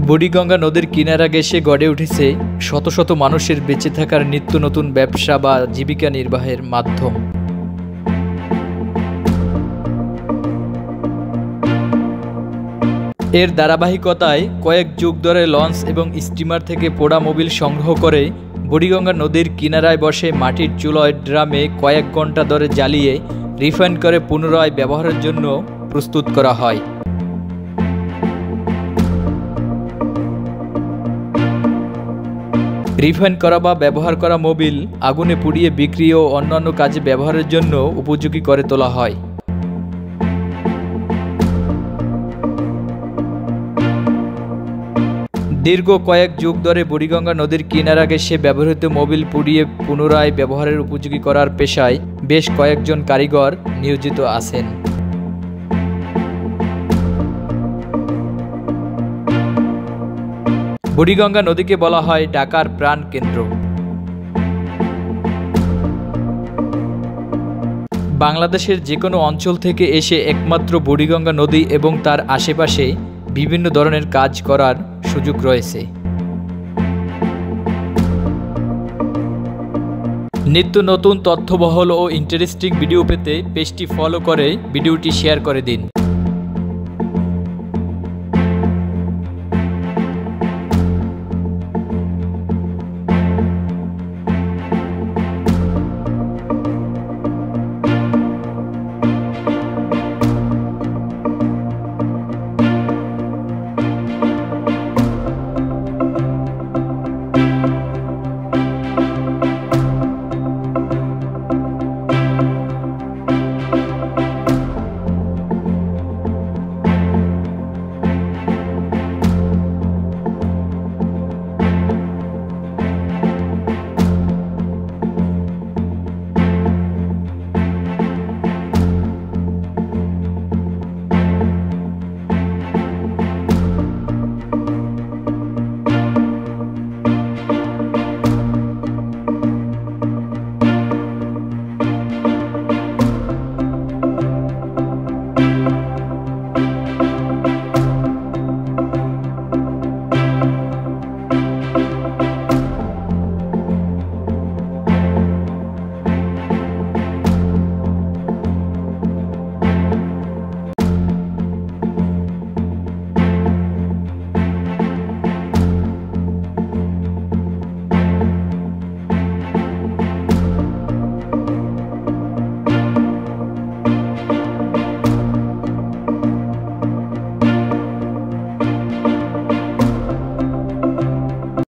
বুড়িগঙ্গা নদীর কিনারা ঘেঁষে গড়ে উঠেছে শত শত মানুষের বেঁচে থাকার নিত্য নতুন ব্যবসা বা জীবিকা নির্বাহের মাধ্যম। এর ধারাবাহিকতায় কয়েক যুগ ধরে লঞ্চ এবং স্টিমার থেকে পোড়া মোবিল সংগ্রহ করে বুড়িগঙ্গা নদীর কিনারায় বসে মাটির চুলোয় ড্রামে কয়েক ঘন্টা ধরে জ্বালিয়ে রিফাইন করে পুনরায় ব্যবহারের জন্য প্রস্তুত করা হয়। রিফাইন করা বা ব্যবহার করা মোবিল আগুনে পুড়িয়ে বিক্রি ও অন্যান্য কাজে ব্যবহারের জন্য উপযোগী করে তোলা হয়। দীর্ঘ কয়েক যুগ ধরে বুড়িগঙ্গা নদীর কিনারা ঘেঁষে ব্যবহৃত মোবিল পুড়িয়ে পুনরায় ব্যবহারের উপযোগী করার পেশায় বেশ কয়েকজন কারিগর নিয়োজিত আছেন। বুড়িগঙ্গা নদীকে বলা হয় ঢাকার প্রাণ কেন্দ্র। বাংলাদেশের যে কোনো অঞ্চল থেকে এসে একমাত্র বুড়িগঙ্গা নদী এবং তার আশেপাশে বিভিন্ন ধরনের কাজ করার সুযোগ রয়েছে। নিত্য নতুন তথ্যবহুল ও ইন্টারেস্টিং ভিডিও পেতে পেজটি ফলো করে ভিডিওটি শেয়ার করে দিন।